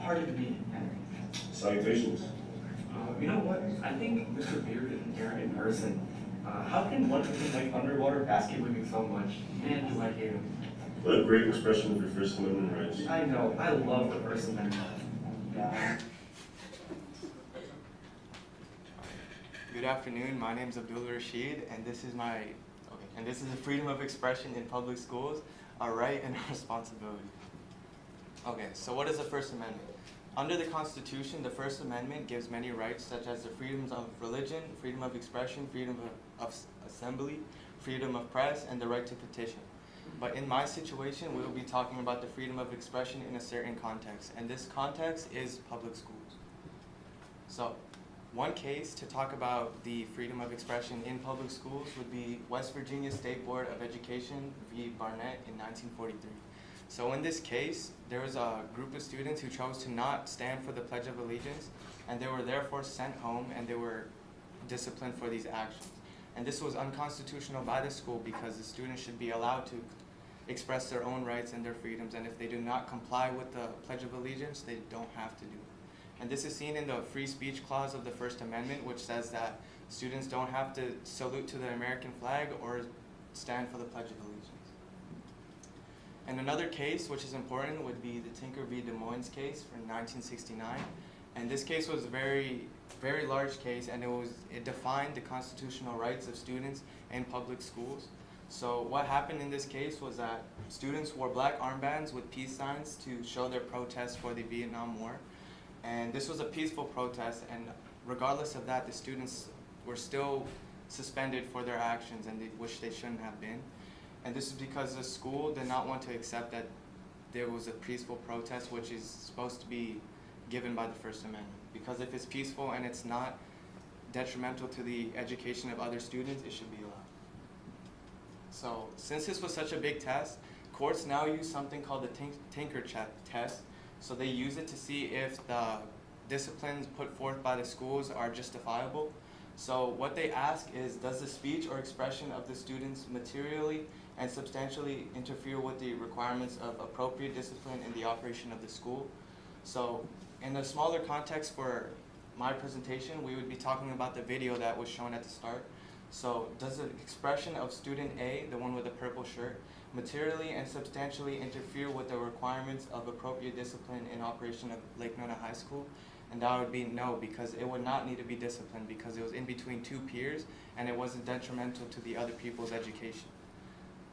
party to be in. Salutations. You know what? I think Mr. Beard is here in person. How can one of them like underwater basket weaving so much? Man, do I hate him. What a great expression of your First Amendment rights. I know. I love the First Amendment. Good afternoon. My name is Abdul Rashid, and this is the freedom of expression in public schools, a right and a responsibility. Okay, so what is the First Amendment? Under the Constitution, the First Amendment gives many rights, such as the freedoms of religion, freedom of expression, freedom of assembly, freedom of press, and the right to petition. But in my situation, we will be talking about the freedom of expression in a certain context, and this context is public schools. So, one case to talk about the freedom of expression in public schools would be West Virginia State Board of Education v. Barnett in 1943. So in this case, there was a group of students who chose to not stand for the Pledge of Allegiance, and they were therefore sent home and they were disciplined for these actions. And this was unconstitutional by the school because the students should be allowed to express their own rights and their freedoms, and if they do not comply with the Pledge of Allegiance, they don't have to do it. And this is seen in the free speech clause of the First Amendment, which says that students don't have to salute to the American flag or stand for the Pledge of Allegiance. And another case, which is important, would be the Tinker v. Des Moines case from 1969. And this case was a very, very large case, and it defined the constitutional rights of students in public schools. So what happened in this case was that students wore black armbands with peace signs to show their protest for the Vietnam War. And this was a peaceful protest, and regardless of that, the students were still suspended for their actions, and which they shouldn't have been. And this is because the school did not want to accept that there was a peaceful protest, which is supposed to be given by the First Amendment. Because if it's peaceful and it's not detrimental to the education of other students, it should be allowed. So since this was such a big test, courts now use something called the Tinker test. So they use it to see if the disciplines put forth by the schools are justifiable. So what they ask is, does the speech or expression of the students materially and substantially interfere with the requirements of appropriate discipline in the operation of the school? So in a smaller context for my presentation, we would be talking about the video that was shown at the start. So does the expression of student A, the one with the purple shirt, materially and substantially interfere with the requirements of appropriate discipline in operation of Lake Nona High School? And that would be no, because it would not need to be disciplined because it was in between two peers and it wasn't detrimental to the other people's education.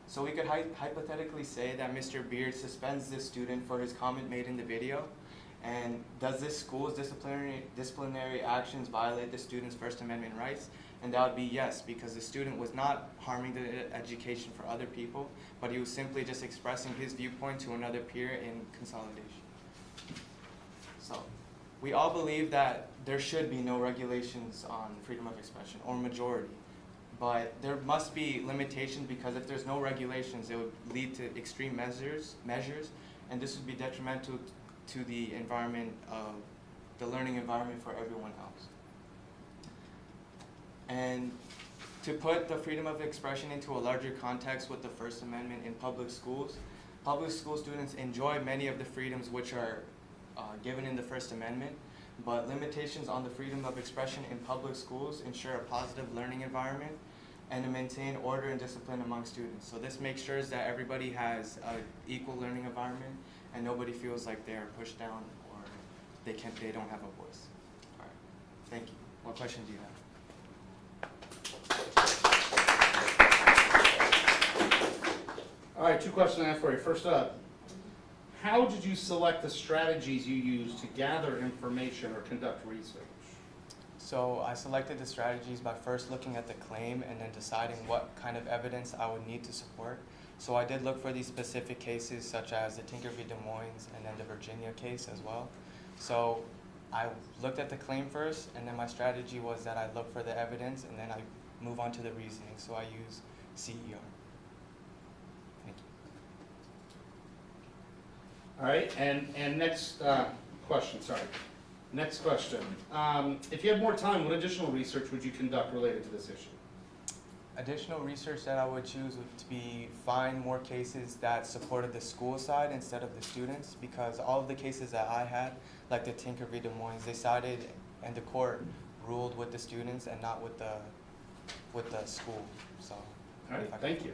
So we could hypothetically say that Mr. Beard suspends this student for his comment made in the video. And does this school's disciplinary actions violate the student's First Amendment rights? And that would be yes, because the student was not harming the education for other people, but he was simply just expressing his viewpoint to another peer in consolidation. So we all believe that there should be no regulations on freedom of expression, or majority. But there must be limitations, because if there's no regulations, it would lead to extreme measures, and this would be detrimental to the environment, the learning environment for everyone else. And to put the freedom of expression into a larger context with the First Amendment in public school students enjoy many of the freedoms which are given in the First Amendment, but limitations on the freedom of expression in public schools ensure a positive learning environment and to maintain order and discipline among students. So this makes sure that everybody has an equal learning environment and nobody feels like they're pushed down or they don't have a voice. All right, thank you. What questions do you have? All right, two questions I have for you. First up, how did you select the strategies you used to gather information or conduct research? So I selected the strategies by first looking at the claim and then deciding what kind of evidence I would need to support. So I did look for these specific cases such as the Tinker v. Des Moines and then the Virginia case as well. So I looked at the claim first, and then my strategy was that I look for the evidence and then I move on to the reasoning. So I use CER. Thank you. All right, and next question, sorry. Next question. If you had more time, what additional research would you conduct related to this issue? Additional research that I would choose would to be find more cases that supported the school side instead of the students, because all of the cases that I had, like the Tinker v. Des Moines, they sided and the court ruled with the students and not with the school. So All right, if I thank could- you.